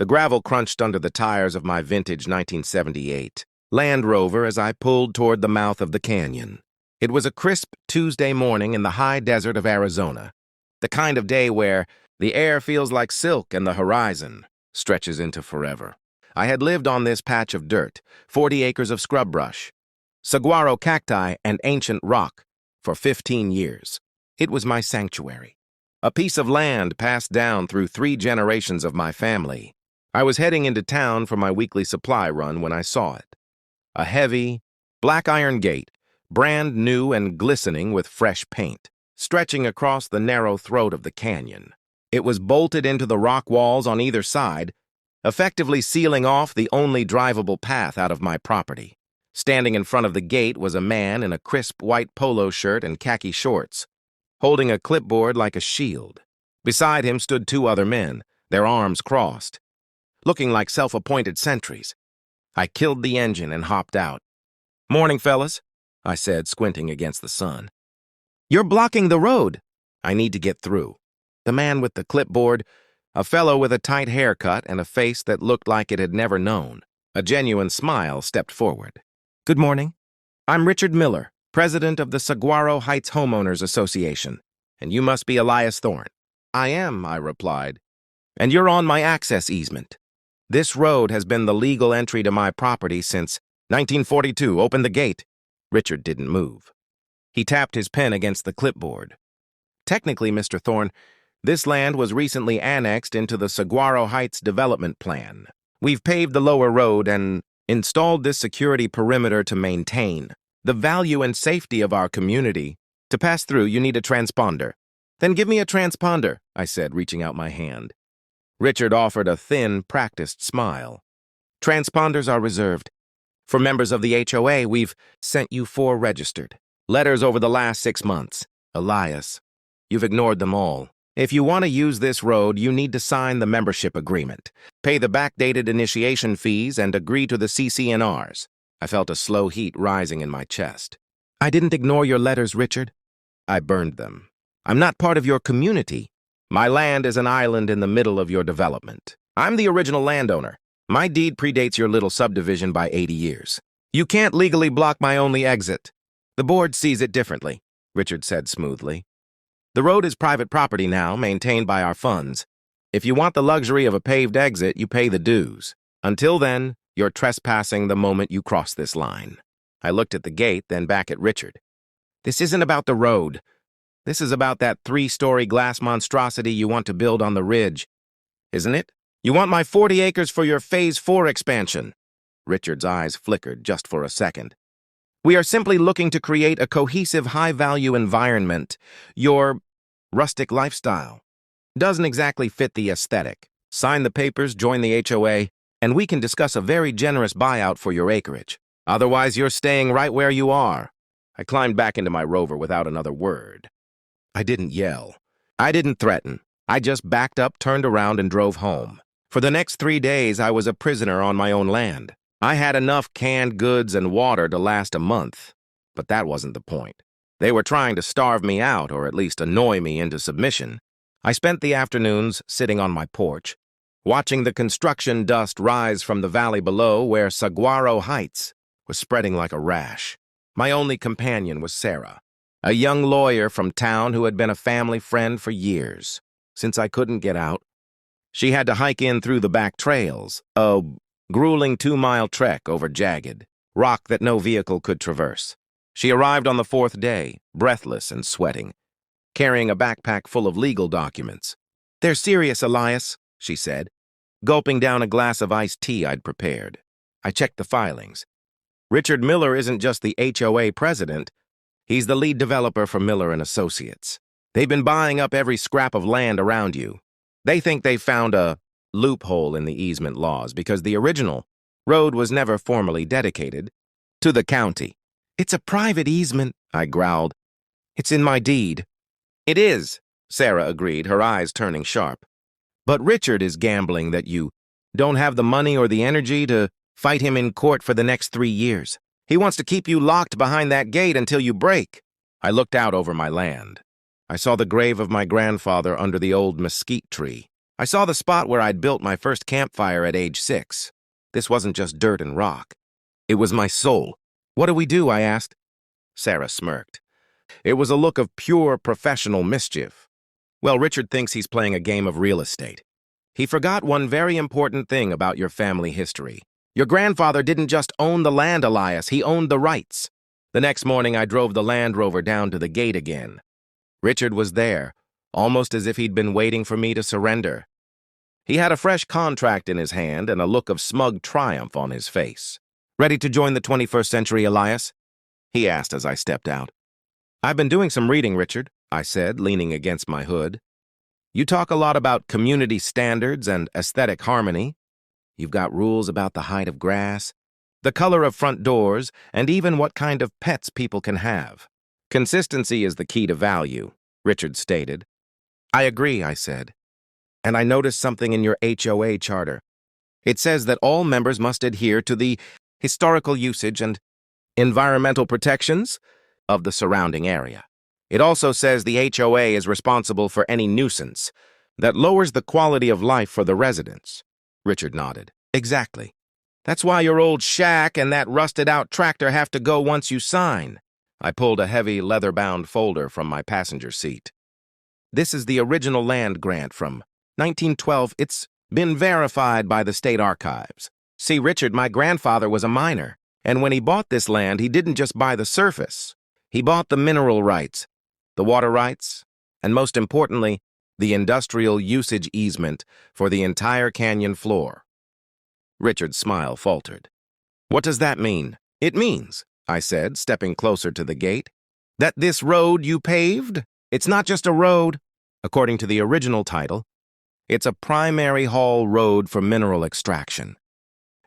The gravel crunched under the tires of my vintage 1978 Land Rover as I pulled toward the mouth of the canyon. It was a crisp Tuesday morning in the high desert of Arizona, the kind of day where the air feels like silk and the horizon stretches into forever. I had lived on this patch of dirt, 40 acres of scrub brush, saguaro cacti, and ancient rock for 15 years. It was my sanctuary, a piece of land passed down through 3 generations of my family. I was heading into town for my weekly supply run when I saw it. A heavy, black iron gate, brand new and glistening with fresh paint, stretching across the narrow throat of the canyon. It was bolted into the rock walls on either side, effectively sealing off the only drivable path out of my property. Standing in front of the gate was a man in a crisp white polo shirt and khaki shorts, holding a clipboard like a shield. Beside him stood 2 other men, their arms crossed, looking like self-appointed sentries. I killed the engine and hopped out. "Morning, fellas," I said, squinting against the sun. "You're blocking the road." "I need to get through." The man with the clipboard, a fellow with a tight haircut and a face that looked like it had never known, a genuine smile, stepped forward. "Good morning. I'm Richard Miller, president of the Saguaro Heights Homeowners Association, and you must be Elias Thorne." "I am," I replied. "And you're on my access easement. This road has been the legal entry to my property since 1942. Open the gate." Richard didn't move. He tapped his pen against the clipboard. "Technically, Mr. Thorne, this land was recently annexed into the Saguaro Heights Development Plan. We've paved the lower road and installed this security perimeter to maintain the value and safety of our community. To pass through, you need a transponder." "Then give me a transponder," I said, reaching out my hand. Richard offered a thin, practiced smile. "Transponders are reserved. For members of the HOA, we've sent you 4 registered letters over the last 6 months. Elias, you've ignored them all. If you want to use this road, you need to sign the membership agreement, pay the backdated initiation fees, and agree to the CC&Rs. I felt a slow heat rising in my chest. "I didn't ignore your letters, Richard. I burned them. I'm not part of your community. My land is an island in the middle of your development. I'm the original landowner. My deed predates your little subdivision by 80 years. You can't legally block my only exit." "The board sees it differently," Richard said smoothly. "The road is private property now, maintained by our funds. If you want the luxury of a paved exit, you pay the dues. Until then, you're trespassing the moment you cross this line." I looked at the gate, then back at Richard. "This isn't about the road. This is about that 3-story glass monstrosity you want to build on the ridge, isn't it? You want my 40 acres for your Phase 4 expansion." Richard's eyes flickered just for a second. "We are simply looking to create a cohesive, high-value environment. Your rustic lifestyle doesn't exactly fit the aesthetic. Sign the papers, join the HOA, and we can discuss a very generous buyout for your acreage. Otherwise, you're staying right where you are." I climbed back into my Rover without another word. I didn't yell. I didn't threaten. I just backed up, turned around, and drove home. For the next 3 days, I was a prisoner on my own land. I had enough canned goods and water to last a month, but that wasn't the point. They were trying to starve me out, or at least annoy me into submission. I spent the afternoons sitting on my porch, watching the construction dust rise from the valley below where Saguaro Heights was spreading like a rash. My only companion was Sarah, a young lawyer from town who had been a family friend for years. Since I couldn't get out, she had to hike in through the back trails, a grueling 2-mile trek over jagged rock that no vehicle could traverse. She arrived on the 4th day, breathless and sweating, carrying a backpack full of legal documents. "They're serious, Elias," she said, gulping down a glass of iced tea I'd prepared. I checked the filings. "Richard Miller isn't just the HOA president. He's the lead developer for Miller & Associates. They've been buying up every scrap of land around you. They think they found a loophole in the easement laws because the original road was never formally dedicated to the county." "It's a private easement," I growled. "It's in my deed." "It is," Sarah agreed, her eyes turning sharp. "But Richard is gambling that you don't have the money or the energy to fight him in court for the next 3 years. He wants to keep you locked behind that gate until you break." I looked out over my land. I saw the grave of my grandfather under the old mesquite tree. I saw the spot where I'd built my first campfire at age 6. This wasn't just dirt and rock. It was my soul. "What do we do?" I asked. Sarah smirked. It was a look of pure professional mischief. "Well, Richard thinks he's playing a game of real estate. He forgot one very important thing about your family history. Your grandfather didn't just own the land, Elias, he owned the rights." The next morning, I drove the Land Rover down to the gate again. Richard was there, almost as if he'd been waiting for me to surrender. He had a fresh contract in his hand and a look of smug triumph on his face. "Ready to join the 21st century, Elias?" he asked as I stepped out. "I've been doing some reading, Richard," I said, leaning against my hood. "You talk a lot about community standards and aesthetic harmony. You've got rules about the height of grass, the color of front doors, and even what kind of pets people can have. Consistency is the key to value," Richard stated. "I agree," I said. "And I noticed something in your HOA charter. It says that all members must adhere to the historical usage and environmental protections of the surrounding area. It also says the HOA is responsible for any nuisance that lowers the quality of life for the residents." Richard nodded. "Exactly. That's why your old shack and that rusted-out tractor have to go once you sign." I pulled a heavy, leather-bound folder from my passenger seat. "This is the original land grant from 1912. It's been verified by the state archives. See, Richard, my grandfather was a miner, and when he bought this land, he didn't just buy the surface. He bought the mineral rights, the water rights, and most importantly, the industrial usage easement for the entire canyon floor." Richard's smile faltered. "What does that mean?" "It means," I said, stepping closer to the gate, "that this road you paved, it's not just a road. According to the original title, it's a primary haul road for mineral extraction.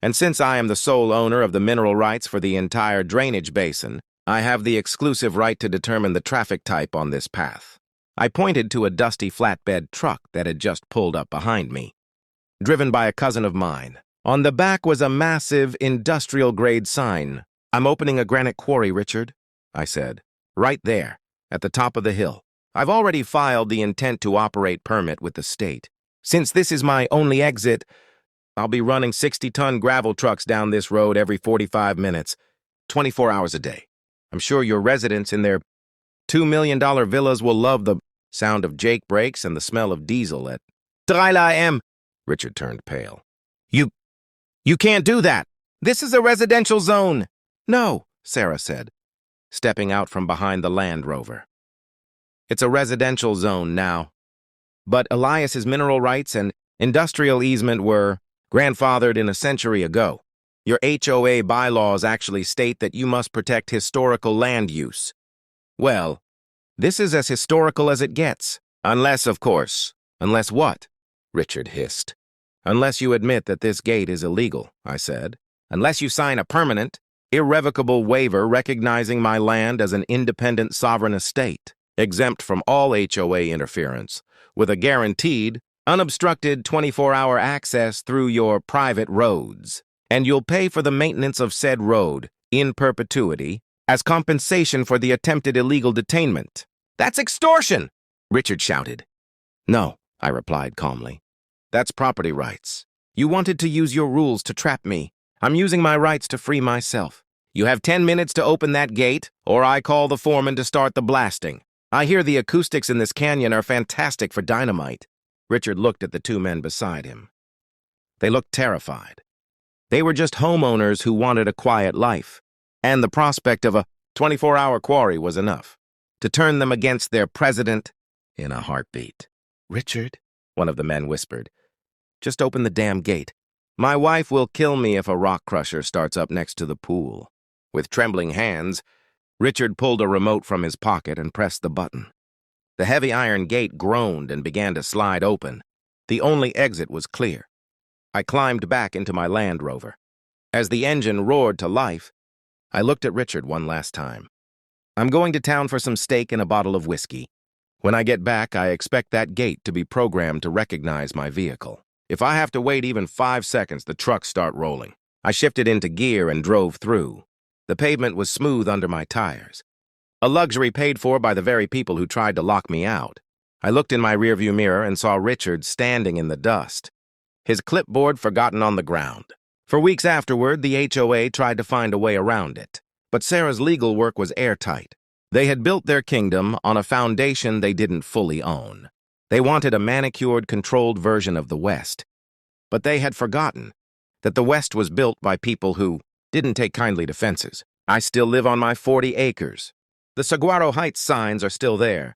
And since I am the sole owner of the mineral rights for the entire drainage basin, I have the exclusive right to determine the traffic type on this path." I pointed to a dusty flatbed truck that had just pulled up behind me, driven by a cousin of mine. On the back was a massive industrial-grade sign. "I'm opening a granite quarry, Richard," I said. "Right there, at the top of the hill. I've already filed the intent to operate permit with the state. Since this is my only exit, I'll be running 60-ton gravel trucks down this road every 45 minutes, 24 hours a day. I'm sure your residents in their $2 million villas will love the sound of Jake brakes and the smell of diesel at 3 a.m. Richard turned pale. You can't do that. This is a residential zone." "No," Sarah said, stepping out from behind the Land Rover. "It's a residential zone now. But Elias's mineral rights and industrial easement were grandfathered in a century ago. Your HOA bylaws actually state that you must protect historical land use. Well, this is as historical as it gets. Unless, of course." "Unless what?" Richard hissed. "Unless you admit that this gate is illegal," I said. "Unless you sign a permanent, irrevocable waiver recognizing my land as an independent sovereign estate, exempt from all HOA interference, with a guaranteed, unobstructed 24-hour access through your private roads. And you'll pay for the maintenance of said road, in perpetuity, as compensation for the attempted illegal detainment." "That's extortion!" Richard shouted. "No," I replied calmly. "That's property rights. You wanted to use your rules to trap me. I'm using my rights to free myself. You have 10 minutes to open that gate, or I call the foreman to start the blasting. I hear the acoustics in this canyon are fantastic for dynamite." Richard looked at the two men beside him. They looked terrified. They were just homeowners who wanted a quiet life, and the prospect of a 24-hour quarry was enough to turn them against their president in a heartbeat. "Richard," one of the men whispered, "just open the damn gate. My wife will kill me if a rock crusher starts up next to the pool." With trembling hands, Richard pulled a remote from his pocket and pressed the button. The heavy iron gate groaned and began to slide open. The only exit was clear. I climbed back into my Land Rover. As the engine roared to life, I looked at Richard one last time. "I'm going to town for some steak and a bottle of whiskey. When I get back, I expect that gate to be programmed to recognize my vehicle. If I have to wait even 5 seconds, the trucks start rolling." I shifted into gear and drove through. The pavement was smooth under my tires. A luxury paid for by the very people who tried to lock me out. I looked in my rearview mirror and saw Richard standing in the dust, his clipboard forgotten on the ground. For weeks afterward, the HOA tried to find a way around it, but Sarah's legal work was airtight. They had built their kingdom on a foundation they didn't fully own. They wanted a manicured, controlled version of the West, but they had forgotten that the West was built by people who didn't take kindly to fences. I still live on my 40 acres. The Saguaro Heights signs are still there,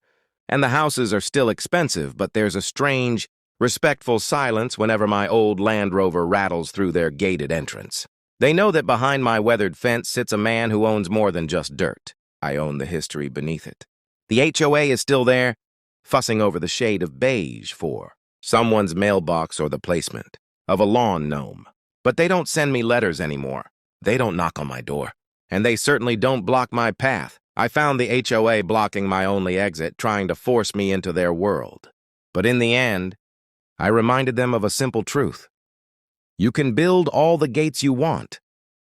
and the houses are still expensive, but there's a strange, respectful silence whenever my old Land Rover rattles through their gated entrance. They know that behind my weathered fence sits a man who owns more than just dirt. I own the history beneath it. The HOA is still there, fussing over the shade of beige for someone's mailbox or the placement of a lawn gnome. But they don't send me letters anymore. They don't knock on my door. And they certainly don't block my path. I found the HOA blocking my only exit, trying to force me into their world. But in the end, I reminded them of a simple truth. You can build all the gates you want,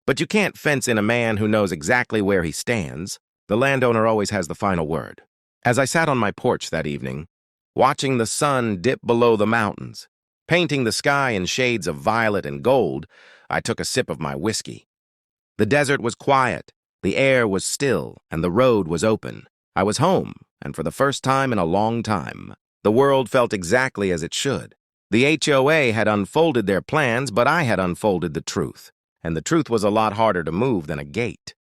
but you can't fence in a man who knows exactly where he stands. The landowner always has the final word. As I sat on my porch that evening, watching the sun dip below the mountains, painting the sky in shades of violet and gold, I took a sip of my whiskey. The desert was quiet, the air was still, and the road was open. I was home, and for the first time in a long time, the world felt exactly as it should. The HOA had unfolded their plans, but I had unfolded the truth, and the truth was a lot harder to move than a gate.